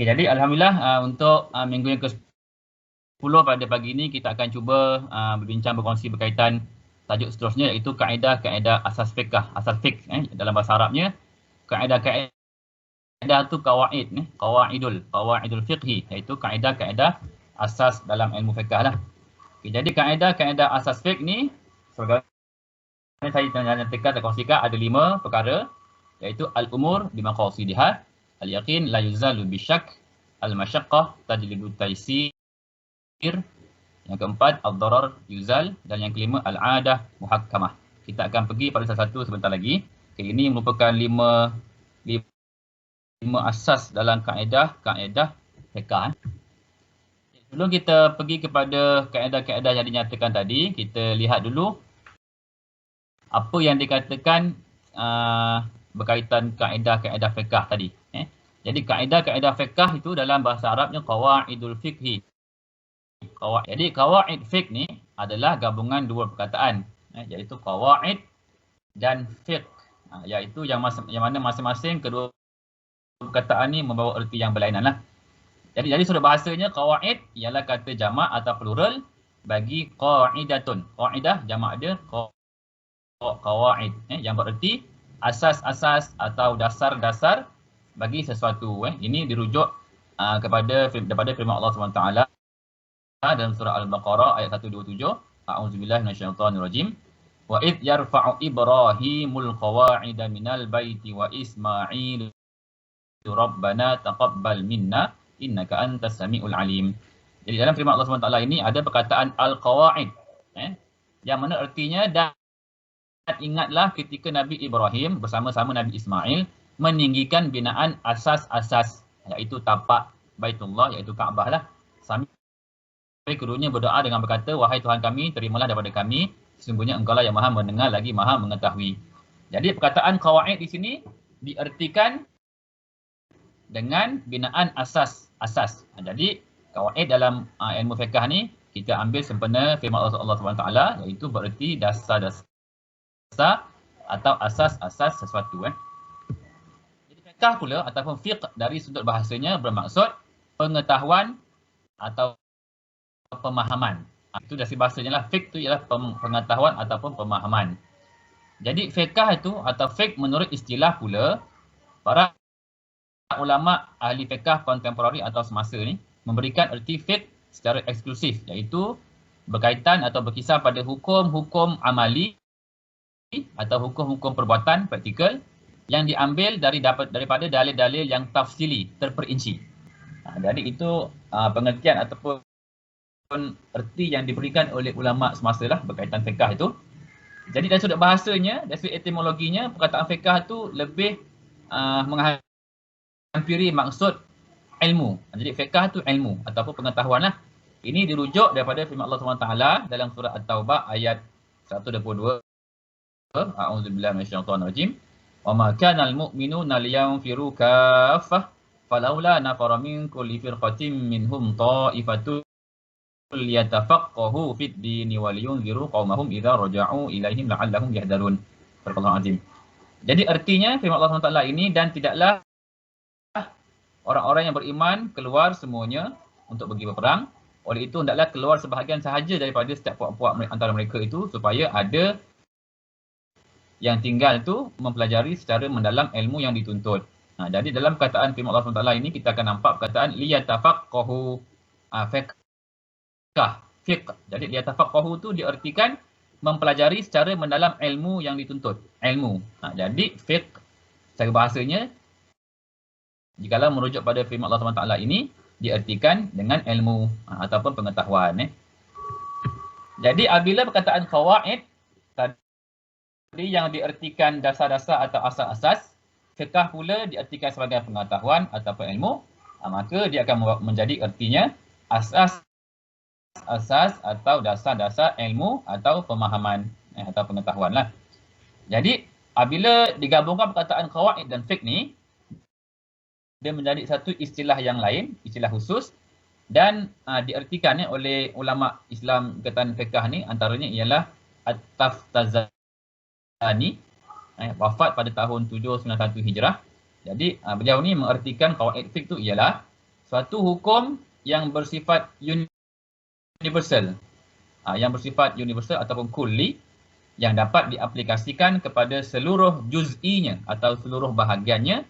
Okay, jadi Alhamdulillah untuk minggu yang ke-10 pada pagi ini kita akan cuba berbincang berkongsi berkaitan tajuk seterusnya iaitu kaedah-kaedah asas fiqh, asas fiqh dalam bahasa Arabnya. Kaedah tu qawaid, qawaidul fiqhi, iaitu kaedah-kaedah asas dalam ilmu fiqh lah. Okay, jadi kaedah-kaedah asas fiqh ni sebagaimana saya nyatakan dan kongsikan ada 5 perkara, iaitu al-umur bimaqasidiha, al-yaqin la yuzalu bisyak, al-masyaqqah tajlibu taysir, yang keempat ad-darar yuzal, dan yang kelima al-adah muhakkamah. Kita akan pergi pada salah satu sebentar lagi. Okay, ini merupakan 5 asas dalam kaedah fiqh. Sebelum kita pergi kepada kaedah-kaedah yang dinyatakan tadi, kita lihat dulu apa yang dikatakan berkaitan kaedah-kaedah fiqh tadi. Jadi kaedah-kaedah fiqh itu dalam bahasa Arabnya qawaidul fiqhi. Jadi qawaid fiqh ni adalah gabungan dua perkataan, iaitu qawaid dan fiqh, iaitu yang mana masing-masing kedua perkataan ni membawa erti yang berlainan lah. Jadi sudut bahasanya qawaid ialah kata jamak atau plural bagi qaidatun. Qaidah jamak dia qawaid, yang bererti asas-asas atau dasar-dasar bagi sesuatu. Ini dirujuk daripada firman Allah SWT dalam surah Al-Baqarah ayat 127. A'udzubillahi minasyaitonirrajim. Wa idh yarfa'u Ibrahimul qawa'ida minal baiti wa Ismailu Rabbana taqabbal minna innaka antas samiul alim. Jadi dalam firman Allah SWT ini ada perkataan al-qawaid, yang mana artinya dan ingatlah ketika Nabi Ibrahim bersama-sama Nabi Ismail meninggikan binaan asas-asas, iaitu tapak Baitullah, iaitu Kaabah lah. Sambil keduanya berdoa dengan berkata, wahai Tuhan kami, terimalah daripada kami, sesungguhnya engkau lah yang maha mendengar lagi maha mengetahui. Jadi perkataan qawaid di sini diartikan dengan binaan asas-asas. Jadi qawaid dalam ilmu fiqh ni kita ambil sempena firman Allah SWT, iaitu bererti dasar-dasar atau asas-asas sesuatu. Jadi fiqh pula ataupun fiqh dari sudut bahasanya bermaksud pengetahuan atau pemahaman. Itu dari bahasanya lah. Fiqh itu ialah pengetahuan ataupun pemahaman. Jadi fiqh itu atau fiqh menurut istilah pula para ulama ahli fiqh kontemporari atau semasa ni memberikan erti fiqh secara eksklusif, iaitu berkaitan atau berkisar pada hukum-hukum amali atau hukum-hukum perbuatan praktikal yang diambil daripada dalil-dalil yang tafsili, terperinci. Jadi itu pengertian ataupun erti yang diberikan oleh ulama semasa lah berkaitan fiqh itu. Jadi dari sudut bahasanya, dari sudut etimologinya, perkataan fiqh itu lebih menghampiri maksud ilmu. Jadi fiqh itu ilmu ataupun pengetahuan lah. Ini dirujuk daripada firman Allah SWT dalam surah At-Taubah ayat 122. A'udzubillahi minasyaitonirrajim. Wa ma kana al-mu'minuna liyanfiru kaffah falaula nafara min kulli firqatin minhum ta'ifatun liyatafaqahu fid dini wa liyunziru qaumahum idza raja'u ilaihim la'allahum yahdharun. Barakallahu azim. Jadi artinya firman Allah SWT ini, dan tidaklah orang-orang yang beriman keluar semuanya untuk pergi berperang. Oleh itu hendaklah keluar sebahagian sahaja daripada setiap puak-puak antara mereka itu, supaya ada yang tinggal tu mempelajari secara mendalam ilmu yang dituntut. Jadi dalam perkataan firman Allah SWT ini kita akan nampak perkataan liyatafaqahu fiqh. Jadi liyatafaqahu tu diartikan mempelajari secara mendalam ilmu yang dituntut. Ilmu. Jadi fiqh secara bahasanya, jikalau merujuk pada firman Allah SWT ini, diartikan dengan ilmu ataupun pengetahuan. Jadi apabila perkataan qawaid tadi yang diartikan dasar-dasar atau asas-asas, fiqh pula diartikan sebagai pengetahuan ataupun ilmu, maka dia akan menjadi artinya asas atau dasar-dasar ilmu atau pemahaman atau pengetahuan lah. Jadi apabila digabungkan perkataan qawaid dan fiqh ni, dia menjadi satu istilah yang lain, istilah khusus, dan diartikan oleh ulama Islam berkaitan fiqh ni, antaranya ialah At-Taftazani, wafat pada tahun 791 Hijrah. Jadi beliau ni mengartikan qawaid fiqh tu ialah suatu hukum yang bersifat universal. Yang bersifat universal ataupun kulli yang dapat diaplikasikan kepada seluruh juz'inya atau seluruh bahagiannya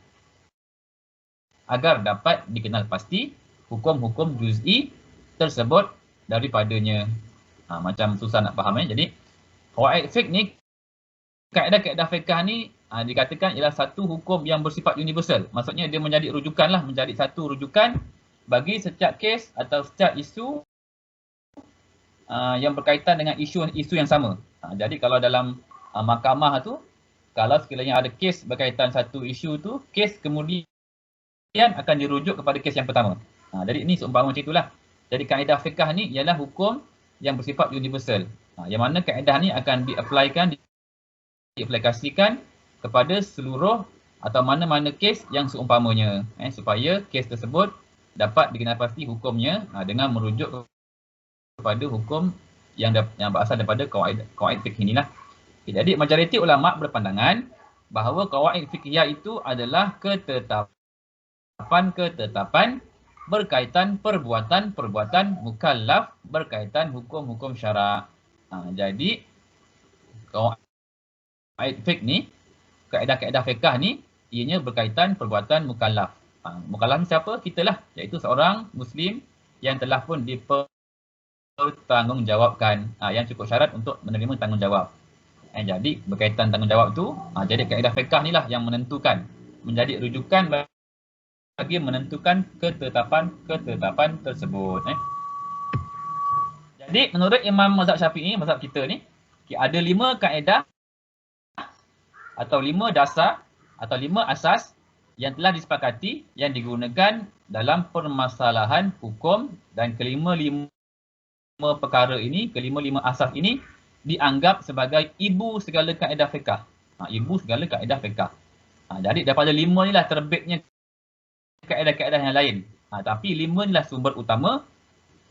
agar dapat dikenal pasti hukum-hukum juz'i tersebut daripadanya. Macam susah nak faham. Jadi, qawaid fiqh ni, kaedah-kaedah fiqh ni dikatakan ialah satu hukum yang bersifat universal. Maksudnya dia menjadi rujukan lah, menjadi satu rujukan bagi setiap kes atau setiap isu yang berkaitan dengan isu yang sama. Jadi kalau dalam mahkamah tu, kalau sekiranya ada kes berkaitan satu isu tu, kes kemudian akan dirujuk kepada kes yang pertama. Jadi ini seumpama macam itulah. Jadi kaedah fiqh ni ialah hukum yang bersifat universal. Yang mana kaedah ni akan diaplikasikan kepada seluruh atau mana-mana kes yang seumpamanya, supaya kes tersebut dapat dikenal pasti hukumnya dengan merujuk kepada hukum yang berasal daripada qawaid fiqh inilah. Jadi majoriti ulama berpandangan bahawa qawaid fiqhiyah itu adalah ketetapan berkaitan perbuatan mukallaf berkaitan hukum-hukum syarak. Jadi qawaid fiqh ni, kaedah-kaedah fiqh ni, ianya berkaitan perbuatan mukallaf. Mukallaf ni siapa? Kita lah, iaitu seorang Muslim yang telah pun dipertanggungjawabkan, yang cukup syarat untuk menerima tanggungjawab. Jadi berkaitan tanggungjawab tu, jadi kaedah fiqh ni lah yang menentukan, menjadi rujukan bagi menentukan ketetapan tersebut. Jadi menurut Imam Mazhab Syafi'i, mazhab kita ni, ada 5 kaedah atau 5 dasar atau 5 asas yang telah disepakati yang digunakan dalam permasalahan hukum, dan kelima perkara ini, kelima asas ini dianggap sebagai ibu segala kaedah fiqh. Ibu segala kaedah fiqh. Jadi daripada 5 ni lah terbitnya kaedah-kaedah yang lain. Tapi 5 ni lah sumber utama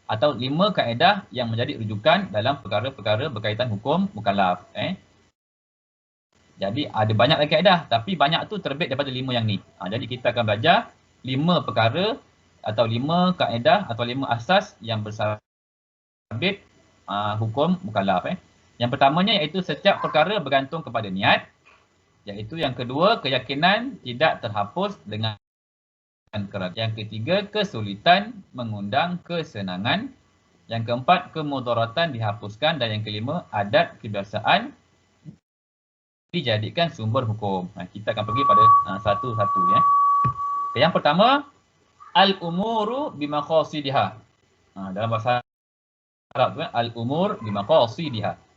atau 5 kaedah yang menjadi rujukan dalam perkara-perkara berkaitan hukum mukallaf. Jadi ada banyak lagi kaedah, tapi banyak tu terbit daripada 5 yang ni. Jadi kita akan belajar 5 perkara atau 5 kaedah atau 5 asas yang bersabit hukum mukallaf. Yang pertamanya iaitu setiap perkara bergantung kepada niat. Iaitu yang kedua, keyakinan tidak terhapus dengan kerat. Yang ketiga, kesulitan mengundang kesenangan. Yang keempat, kemudaratan dihapuskan. Dan yang kelima, adat kebiasaan dijadikan sumber hukum. Kita akan pergi pada satu-satu. Yang pertama, al-umuru bimaqasidiha. Dalam bahasa Arab tu, al-umur bimaqasidiha.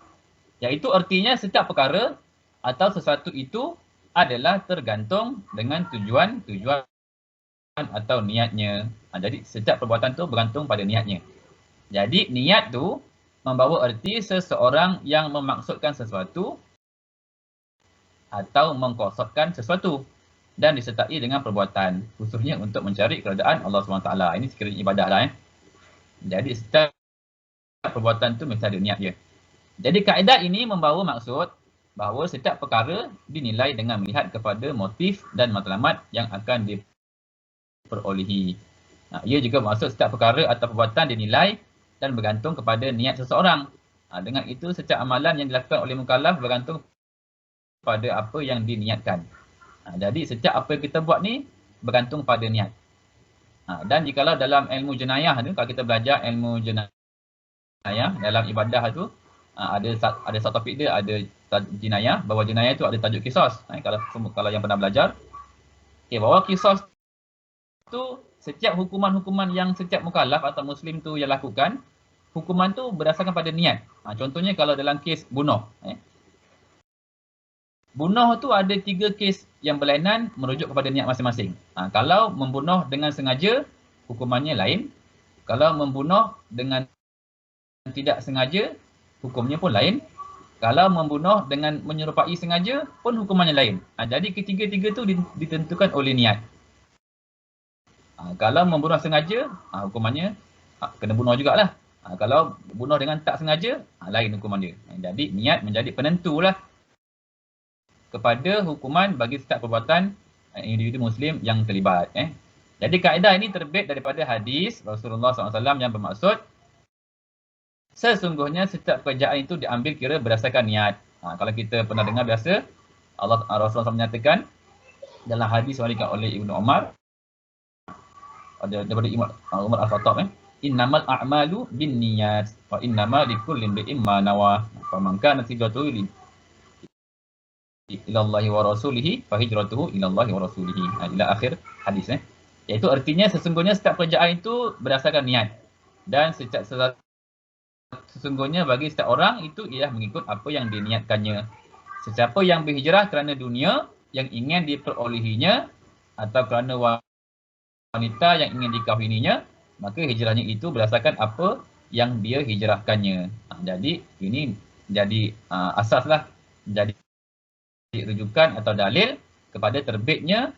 Iaitu artinya setiap perkara atau sesuatu itu adalah tergantung dengan tujuan atau niatnya. Jadi setiap perbuatan tu bergantung pada niatnya. Jadi niat tu membawa erti seseorang yang memaksudkan sesuatu atau mengqasadkan sesuatu dan disertai dengan perbuatan, khususnya untuk mencari keridaan Allah SWT. Ini sekiranya ibadah lah. Jadi setiap perbuatan tu mesti ada niat dia. Jadi kaedah ini membawa maksud bahawa setiap perkara dinilai dengan melihat kepada motif dan matlamat yang akan diperolehi. Ia juga bermaksud setiap perkara atau perbuatan dinilai dan bergantung kepada niat seseorang. Dengan itu setiap amalan yang dilakukan oleh mukallaf bergantung pada apa yang diniatkan. Jadi setiap apa yang kita buat ni bergantung pada niat. Dan jikalau dalam ilmu jenayah tu, kalau kita belajar ilmu jenayah dalam ibadah tu, ada satu topik dia, ada jenayah, bahawa jenayah tu ada tajuk qisas. Kalau yang pernah belajar, bahawa qisas tu setiap hukuman-hukuman yang setiap mukallaf atau muslim tu yang lakukan, hukuman tu berdasarkan pada niat. Contohnya kalau dalam kes bunuh, bunuh tu ada 3 kes yang berlainan merujuk kepada niat masing-masing. Kalau membunuh dengan sengaja, hukumannya lain. Kalau membunuh dengan tidak sengaja, hukumnya pun lain. Kalau membunuh dengan menyerupai sengaja, pun hukumannya lain. Jadi ketiga-tiga tu ditentukan oleh niat. Kalau membunuh sengaja, hukumannya kena bunuh jugalah. Kalau bunuh dengan tak sengaja, lain hukuman dia. Jadi niat menjadi penentulah kepada hukuman bagi setiap perbuatan individu muslim yang terlibat. Jadi kaedah ini terbit daripada hadis Rasulullah SAW yang bermaksud sesungguhnya setiap pekerjaan itu diambil kira berdasarkan niat. Kalau kita pernah dengar biasa, Rasulullah SAW menyatakan dalam hadis diriwayatkan oleh Ibnu Umar, daripada Umar Al-Khattab, innamal a'malu binniyat wa innama likulli imrin ma nawa. Faman kanat hijratuhu ila Allah wa rasulihi fa hijratuhu ila Allah wa rasulihi. Ila akhir hadis. Iaitu artinya sesungguhnya setiap pekerjaan itu berdasarkan niat. Dan sesungguhnya bagi setiap orang itu ialah mengikut apa yang diniatkannya. Sesiapa yang berhijrah kerana dunia yang ingin diperolehinya atau kerana wanita yang ingin dikahwininya, maka hijrahnya itu berdasarkan apa yang dia hijrahkannya. Jadi ini jadi asaslah, jadi rujukan atau dalil kepada terbitnya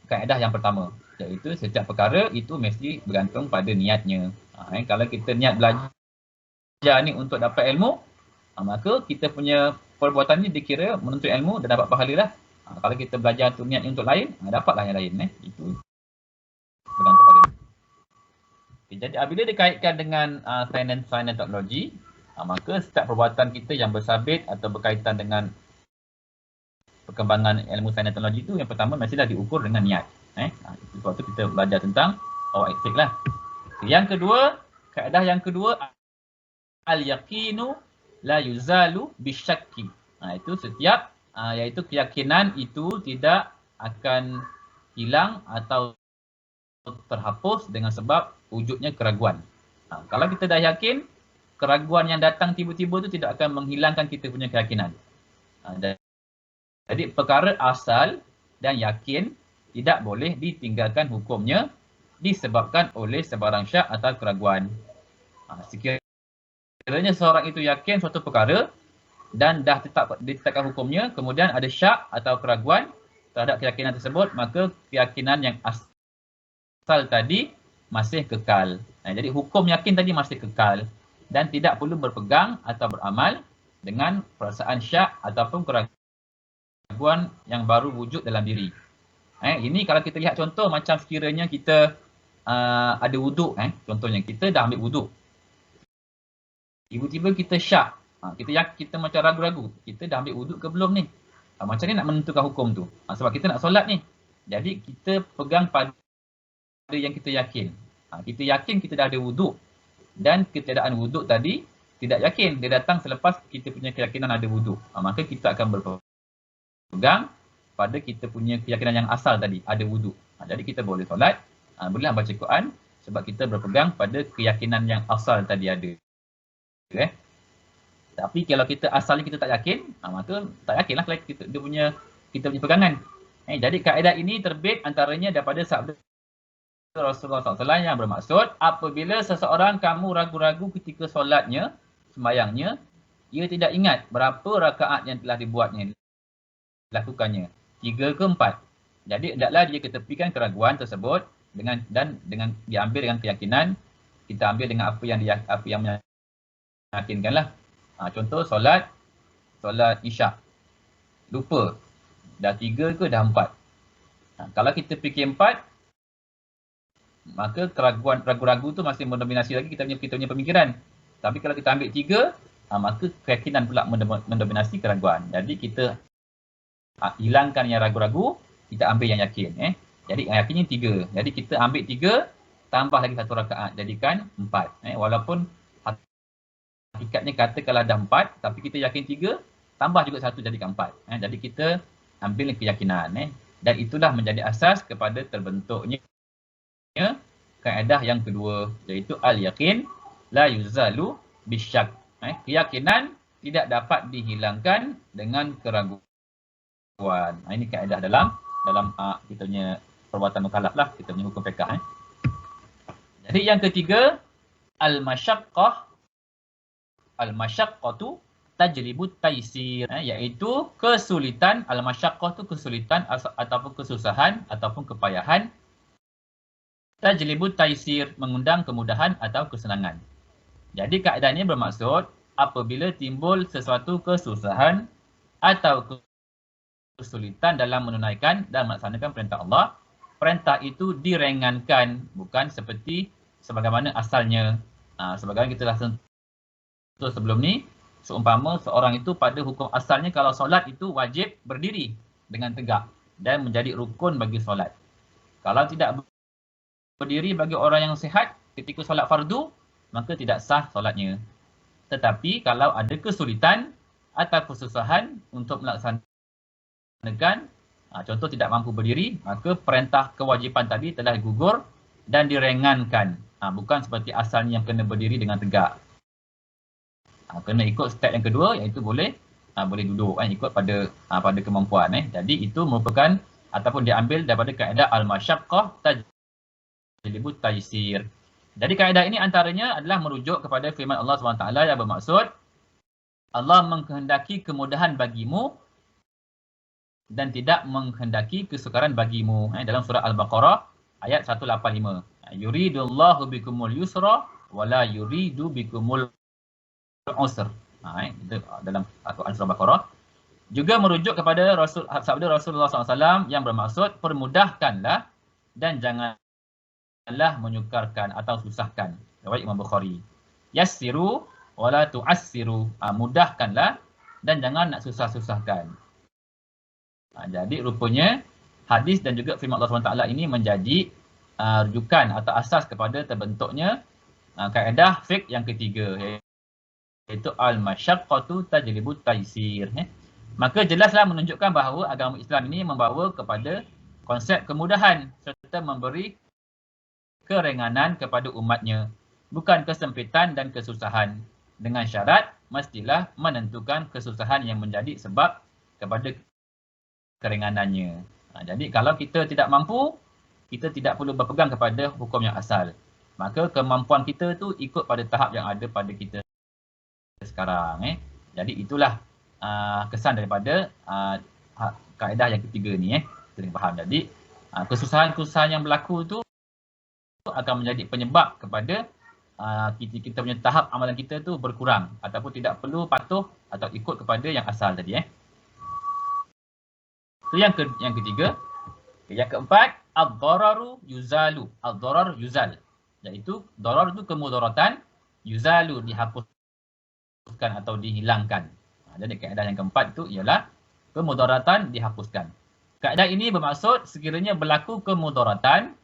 kaedah yang pertama, iaitu setiap perkara itu mesti bergantung pada niatnya. Kalau kita niat belajar ni untuk dapat ilmu, maka kita punya perbuatan ni dikira menuntut ilmu dan dapat pahala lah. Kalau kita belajar untuk niat untuk lain, dapatlah yang lain. Itu bergantung pada ni. Jadi bila dikaitkan dengan sains dan teknologi, maka setiap perbuatan kita yang bersabit atau berkaitan dengan perkembangan ilmu sains dan teknologi itu, yang pertama mestilah diukur dengan niat. Sebab tu kita belajar tentang power ethic lah. Yang kedua, kaedah yang kedua, al-yaqinu la yuzalu bisyakki. Itu setiap iaitu keyakinan itu tidak akan hilang atau terhapus dengan sebab wujudnya keraguan. Kalau kita dah yakin, keraguan yang datang tiba-tiba itu tidak akan menghilangkan kita punya keyakinan. Jadi perkara asal dan yakin tidak boleh ditinggalkan hukumnya disebabkan oleh sebarang syak atau keraguan. Sekiranya seorang itu yakin suatu perkara dan dah ditetapkan hukumnya, kemudian ada syak atau keraguan terhadap keyakinan tersebut, maka keyakinan yang asal tadi masih kekal. Jadi hukum yakin tadi masih kekal dan tidak perlu berpegang atau beramal dengan perasaan syak ataupun keraguan yang baru wujud dalam diri. Ini kalau kita lihat contoh macam sekiranya kita ada wuduk, contohnya kita dah ambil wuduk. Tiba-tiba kita syak. Kita macam ragu-ragu. Kita dah ambil wuduk ke belum ni? Macam ni nak menentukan hukum tu. Sebab kita nak solat ni. Jadi kita pegang pada yang kita yakin. Kita yakin kita dah ada wuduk. Dan ketiadaan wuduk tadi tidak yakin. Dia datang selepas kita punya keyakinan ada wuduk. Maka kita akan berpegang pada kita punya keyakinan yang asal tadi, ada wuduk. Jadi kita boleh solat, bolehlah baca Quran sebab kita berpegang pada keyakinan yang asal tadi ada. Tapi kalau kita asalnya kita tak yakin, maka tak yakinlah kita punya pegangan. Jadi kaedah ini terbit antaranya daripada sabda Rasulullah SAW yang bermaksud, apabila seseorang kamu ragu-ragu ketika solatnya, sembayangnya, ia tidak ingat berapa rakaat yang telah dibuatnya, lakukannya, 3 ke 4. Jadi hendaklah dia ketepikan keraguan tersebut dengan diambil dengan keyakinan, kita ambil dengan apa yang meyakinkanlah. Contoh solat Isyak. Lupa. Dah 3 ke dah 4. Kalau kita fikir 4, maka ragu-ragu tu masih mendominasi lagi kita punya pemikiran. Tapi kalau kita ambil 3, maka keyakinan pula mendominasi keraguan. Jadi kita hilangkan yang ragu-ragu, kita ambil yang yakin. Jadi yang yakinnya 3. Jadi kita ambil 3, tambah lagi 1 rakaat, jadikan 4. Walaupun hakikatnya katakanlah dah 4, tapi kita yakin 3, tambah juga 1 jadikan 4. Jadi kita ambil keyakinan. Dan itulah menjadi asas kepada terbentuknya kaedah yang kedua, iaitu al-yaqin la yuzalu bisyak. Keyakinan tidak dapat dihilangkan dengan keraguan. Ini kaedah dalam kita punya perbuatan mukallaf lah, kita punya hukum fiqh. Jadi yang ketiga, al-masyaqqatu tajlibut taisir, iaitu kesulitan. Al-masyaqqah tu kesulitan ataupun kesusahan ataupun kepayahan. Tajlibut taisir, mengundang kemudahan atau kesenangan. Jadi kaedah ini bermaksud apabila timbul sesuatu kesusahan atau kesulitan dalam menunaikan dan melaksanakan perintah Allah, perintah itu direngankan, bukan seperti sebagaimana asalnya. Sebagaimana kita dah sentuh sebelum ni, seumpama seorang itu pada hukum asalnya kalau solat itu wajib berdiri dengan tegak dan menjadi rukun bagi solat. Kalau tidak berdiri bagi orang yang sihat ketika solat fardu, maka tidak sah solatnya. Tetapi kalau ada kesulitan atau kesusahan untuk melaksanakan, contoh tidak mampu berdiri, maka perintah kewajipan tadi telah gugur dan direngankan. Bukan seperti asalnya yang kena berdiri dengan tegak. Kena ikut step yang kedua, iaitu boleh duduk, ikut pada kemampuan. Jadi itu merupakan ataupun diambil daripada kaedah al-masyaqqah tajlibu taysir. Jadi kaedah ini antaranya adalah merujuk kepada firman Allah SWT yang bermaksud Allah mengkehendaki kemudahan bagimu dan tidak menghendaki kesukaran bagimu. Dalam surah Al-Baqarah ayat 185. Yuridullahu bikumul yusra wala yuridu bikumul usr. Dalam Al-Quran surah Al-Baqarah. Juga merujuk kepada sabda Rasulullah SAW yang bermaksud permudahkanlah dan janganlah menyukarkan atau susahkan. Riwayat Imam Bukhari. Yassiru wala tu'assiru. Mudahkanlah dan jangan nak susah-susahkan. Jadi rupanya hadis dan juga firman Allah SWT ini menjadi rujukan atau asas kepada terbentuknya kaedah fiqh yang ketiga, iaitu al-masyaqqatu tajlibu taysir. Maka jelaslah menunjukkan bahawa agama Islam ini membawa kepada konsep kemudahan serta memberi kerenganan kepada umatnya, bukan kesempitan dan kesusahan, dengan syarat mestilah menentukan kesusahan yang menjadi sebab kepada keringanannya. Jadi kalau kita tidak mampu, kita tidak perlu berpegang kepada hukum yang asal. Maka kemampuan kita tu ikut pada tahap yang ada pada kita sekarang. Jadi itulah kesan daripada kaedah yang ketiga ni. Kita faham. Jadi kesusahan-kesusahan yang berlaku tu akan menjadi penyebab kepada kita punya tahap amalan kita tu berkurang ataupun tidak perlu patuh atau ikut kepada yang asal tadi. Itu yang ketiga. Yang keempat, ad-dararu yuzalu. Ad-darar yuzal. Iaitu darar itu kemudaratan, yuzalu dihapuskan atau dihilangkan. Jadi kaedah yang keempat itu ialah kemudaratan dihapuskan. Kaedah ini bermaksud sekiranya berlaku kemudaratan,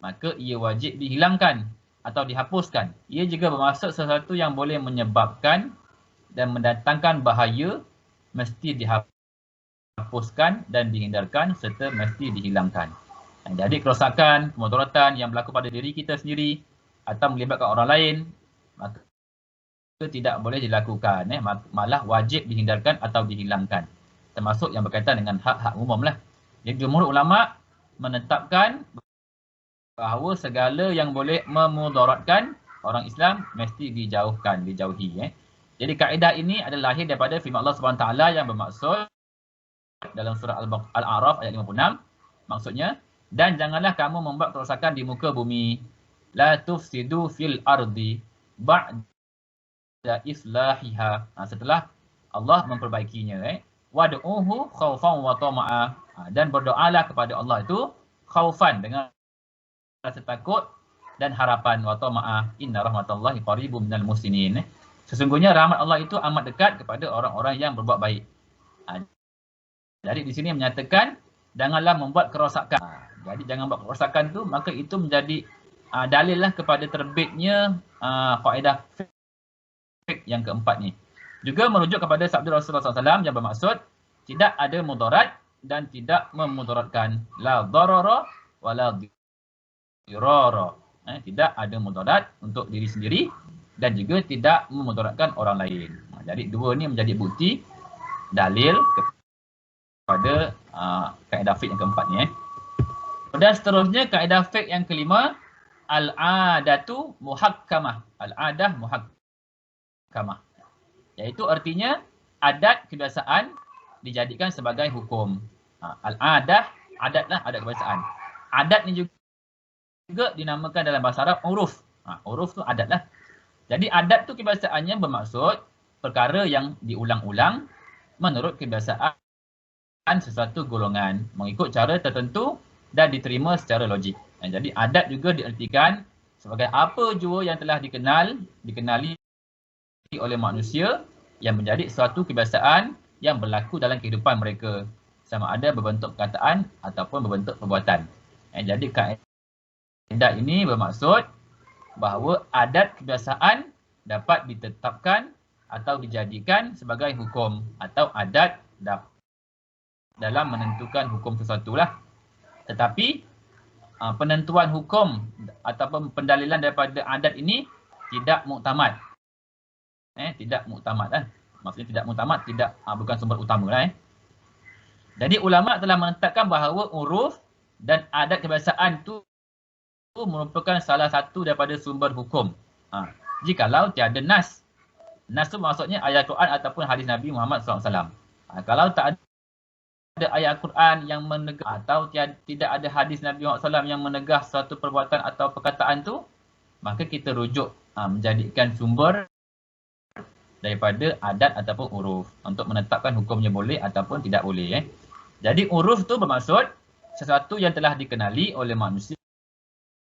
maka ia wajib dihilangkan atau dihapuskan. Ia juga bermaksud sesuatu yang boleh menyebabkan dan mendatangkan bahaya mesti dihapuskan dan dihindarkan serta mesti dihilangkan. Jadi kerosakan, kemudaratan yang berlaku pada diri kita sendiri atau melibatkan orang lain, maka tidak boleh dilakukan. Malah wajib dihindarkan atau dihilangkan. Termasuk yang berkaitan dengan hak-hak umum lah. Jadi jumhur ulama menetapkan bahawa segala yang boleh memudaratkan orang Islam mesti dijauhi. Jadi kaedah ini adalah lahir daripada firman Allah SWT yang bermaksud dalam surah Al-A'raf ayat 56. Maksudnya, dan janganlah kamu membuat kerosakan di muka bumi. La tufsidu fil ardi ba'da islahiha. Setelah Allah memperbaikinya. Wad'uhu khawfan wa tama'a. Dan berdoalah kepada Allah itu khaufan dengan rasa takut dan harapan, wa tama'a inna rahmatallahi qaribun minal muhsinin. Sesungguhnya rahmat Allah itu amat dekat kepada orang-orang yang berbuat baik. Jadi di sini menyatakan janganlah membuat kerosakan. Jadi jangan buat kerosakan tu, maka itu menjadi dalil lah kepada terbitnya kaedah fiqh yang keempat ni. Juga merujuk kepada sabda Rasulullah SAW yang bermaksud tidak ada mudarat dan tidak memudaratkan. La darara wa la dirara. Tidak ada mudarat untuk diri sendiri dan juga tidak memudaratkan orang lain. Jadi dua ni menjadi bukti dalil pada kaedah fiqh yang keempat ni. Dan seterusnya kaedah fiqh yang kelima, al-adatu muhakkamah. Al-adah muhakkamah. Iaitu artinya adat kebiasaan dijadikan sebagai hukum. Al-adah, adatlah adat kebiasaan. Adat ni juga dinamakan dalam bahasa Arab uruf. Uruf tu adat lah. Jadi adat tu kebiasaannya bermaksud perkara yang diulang-ulang menurut kebiasaan sesuatu golongan mengikut cara tertentu dan diterima secara logik. Jadi adat juga diartikan sebagai apa jua yang telah dikenali oleh manusia yang menjadi suatu kebiasaan yang berlaku dalam kehidupan mereka, sama ada berbentuk perkataan ataupun berbentuk perbuatan. Jadi kaedah ini bermaksud bahawa adat kebiasaan dapat ditetapkan atau dijadikan sebagai hukum atau adat dalam menentukan hukum sesuatu lah. Tetapi penentuan hukum ataupun pendalilan daripada adat ini tidak muktamad. Tidak muktamad lah. Maksudnya tidak muktamad, bukan sumber utama lah. Jadi ulama telah menetapkan bahawa uruf dan adat kebiasaan itu merupakan salah satu daripada sumber hukum. Jikalau tiada nas. Nas tu maksudnya ayat Quran ataupun hadis Nabi Muhammad SAW. Kalau tak ada ayat Quran yang menegah atau tidak ada hadis Nabi Muhammad SAW yang menegah suatu perbuatan atau perkataan tu, maka kita rujuk menjadikan sumber daripada adat ataupun uruf untuk menetapkan hukumnya boleh ataupun tidak boleh. Jadi uruf tu bermaksud sesuatu yang telah dikenali oleh manusia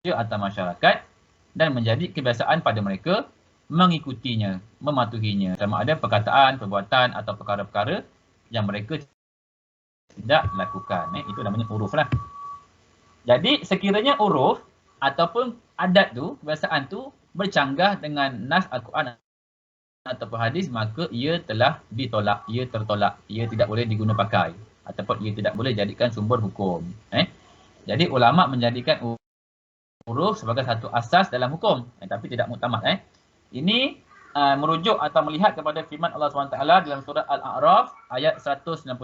atau masyarakat dan menjadi kebiasaan pada mereka mengikutinya, mematuhinya. Sama ada perkataan, perbuatan atau perkara-perkara yang mereka tidak lakukan. Itu namanya uruf lah. Jadi sekiranya uruf ataupun adat tu, kebiasaan tu bercanggah dengan nas Al-Quran ataupun hadis, maka ia telah ditolak, ia tertolak, ia tidak boleh diguna pakai ataupun ia tidak boleh jadikan sumber hukum. Jadi ulama menjadikan uruf sebagai satu asas dalam hukum, tapi tidak muktamad. Ini merujuk atau melihat kepada firman Allah SWT dalam surah Al-A'raf ayat 199.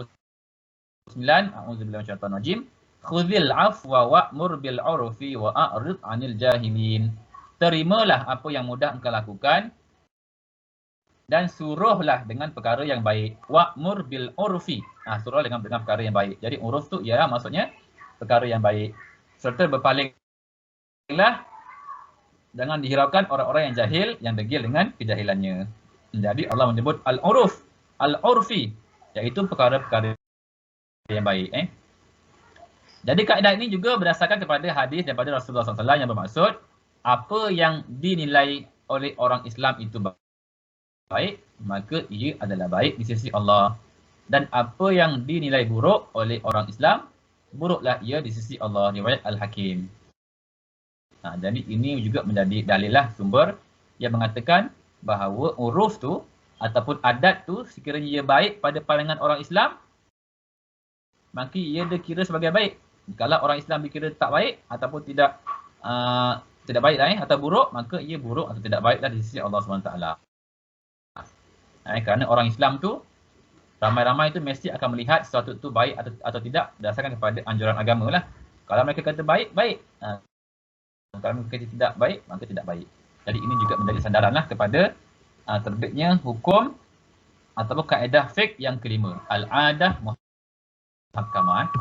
A'udzubillahi minasyaitonir rajim. Khudhil afwa wa'mur bil 'urfi wa a'rid 'anil jahilin. Terimalah apa yang mudah engkau lakukan dan suruhlah dengan perkara yang baik. Wa'mur bil 'urfi. Suruh dengan perkara yang baik. Jadi uruf tu ialah maksudnya perkara yang baik. Serta berpalinglah jangan dihiraukan orang-orang yang jahil, yang degil dengan kejahilannya. Jadi Allah menyebut al-uruf, al-urfi, iaitu perkara-perkara yang baik. Jadi kaedah ini juga berdasarkan kepada hadis daripada Rasulullah SAW yang bermaksud apa yang dinilai oleh orang Islam itu baik, maka ia adalah baik di sisi Allah. Dan apa yang dinilai buruk oleh orang Islam, buruklah ia di sisi Allah. Riwayat Al-Hakim. Jadi ini juga menjadi dalillah sumber yang mengatakan bahawa uruf tu ataupun adat tu sekiranya ia baik pada pandangan orang Islam, maka ia dikira sebagai baik. Kalau orang Islam dikira tak baik ataupun tidak baik atau buruk, maka ia buruk atau tidak baiklah di sisi Allah SWT. Kerana orang Islam tu ramai-ramai tu mesti akan melihat sesuatu tu baik atau tidak berdasarkan kepada anjuran agama lah. Kalau mereka kata baik, baik. Kalau mereka tidak baik, maka tidak baik. Jadi ini juga menjadi sandaranlah kepada terbitnya hukum ataupun kaedah fiqh yang kelima, al-adah muhakkamah.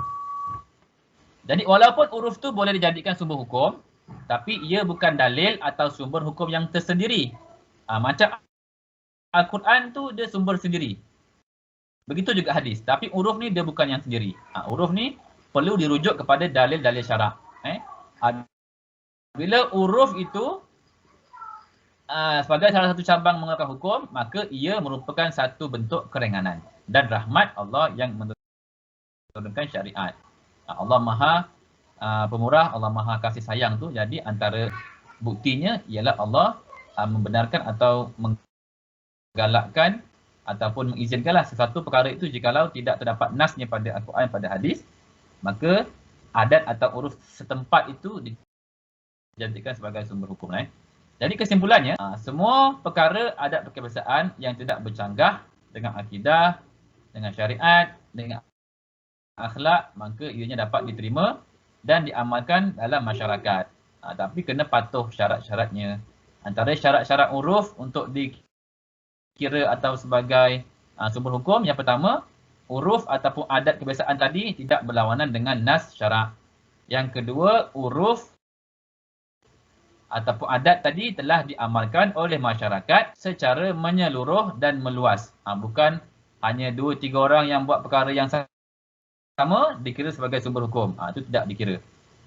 Jadi walaupun uruf tu boleh dijadikan sumber hukum, tapi ia bukan dalil atau sumber hukum yang tersendiri. Macam Al-Quran tu dia sumber sendiri. Begitu juga hadis. Tapi uruf ni dia bukan yang sendiri. Uruf ni perlu dirujuk kepada dalil-dalil syarak. Bila uruf itu sebagai salah satu cabang mengeluarkan hukum, maka ia merupakan satu bentuk keringanan dan rahmat Allah yang menurunkan syariat. Allah Maha Pemurah, Allah Maha Kasih Sayang tu. Jadi antara buktinya ialah Allah membenarkan atau menggalakkan ataupun mengizinkanlah sesuatu perkara itu jikalau tidak terdapat nasnya pada Al-Quran, pada hadis, maka adat atau uruf setempat itu dijadikan sebagai sumber hukum. Jadi kesimpulannya, semua perkara adat kebiasaan yang tidak bercanggah dengan akidah, dengan syariat, dengan akhlak, maka ianya dapat diterima dan diamalkan dalam masyarakat. Tapi kena patuh syarat-syaratnya. Antara syarat-syarat uruf untuk dikira atau sebagai sumber hukum, yang pertama, uruf ataupun adat kebiasaan tadi tidak berlawanan dengan nas syarak. Yang kedua, uruf ataupun adat tadi telah diamalkan oleh masyarakat secara menyeluruh dan meluas. Bukan hanya 2-3 orang yang buat perkara yang sama dikira sebagai sumber hukum. Itu tidak dikira.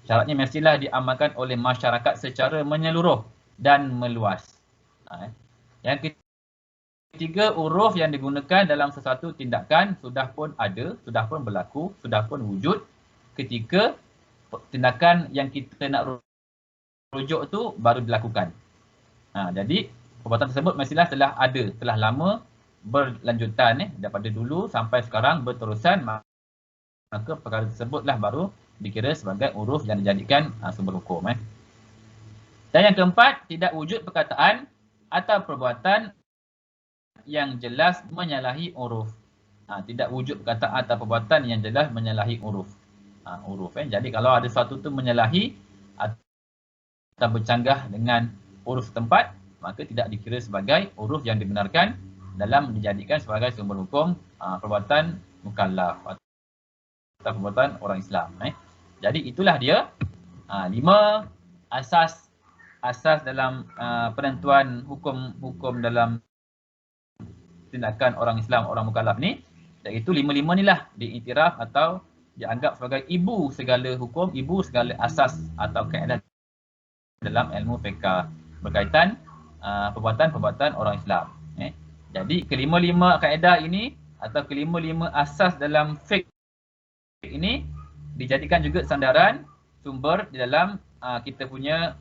Syaratnya mestilah diamalkan oleh masyarakat secara menyeluruh dan meluas. Yang ketiga, huruf yang digunakan dalam sesuatu tindakan sudah pun ada, sudah pun berlaku, sudah pun wujud ketika tindakan yang kita nak rujuk tu baru dilakukan. Jadi perbuatan tersebut mestilah telah ada, telah lama berlanjutan daripada dulu sampai sekarang berterusan, maka perkara tersebutlah baru dikira sebagai huruf yang dijadikan sumber hukum. Dan yang keempat, tidak wujud perkataan atau perbuatan yang jelas menyalahi huruf. Tidak wujud perkataan atau perbuatan yang jelas menyalahi huruf. Jadi kalau ada sesuatu tu menyalahi atau bercanggah dengan huruf setempat, maka tidak dikira sebagai huruf yang dibenarkan dalam dijadikan sebagai sumber hukum perbuatan mukallaf atau perbuatan orang Islam. Jadi itulah dia 5 asas dalam penentuan hukum dalam tindakan orang Islam, orang mukallaf ni. Iaitu 5 ni lah diiktiraf atau dianggap sebagai ibu segala hukum, ibu segala asas atau kaedah dalam ilmu fiqh berkaitan perbuatan-perbuatan orang Islam. Jadi kelima-lima kaedah ini atau kelima-lima asas dalam fiqh ini dijadikan juga sandaran sumber di dalam kita punya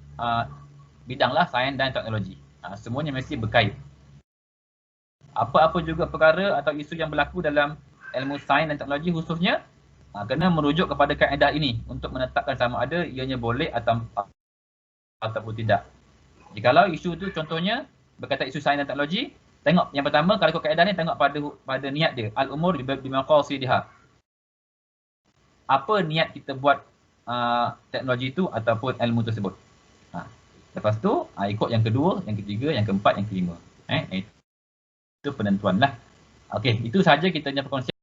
bidanglah sains dan teknologi. Semuanya mesti berkait. Apa-apa juga perkara atau isu yang berlaku dalam ilmu sains dan teknologi khususnya kena merujuk kepada kaedah ini untuk menetapkan sama ada ianya boleh ataupun tidak. Jikalau isu tu contohnya berkaitan isu sains dan teknologi, tengok yang pertama kalau ikut kaedah ni tengok pada niat dia. Al-umur bimaqasidiha. Apa niat kita buat teknologi itu ataupun ilmu tersebut. Lepas tu ikut yang kedua, yang ketiga, yang keempat, yang kelima. Itu penentuan lah. Okey, itu sahaja kita punya perkongsian.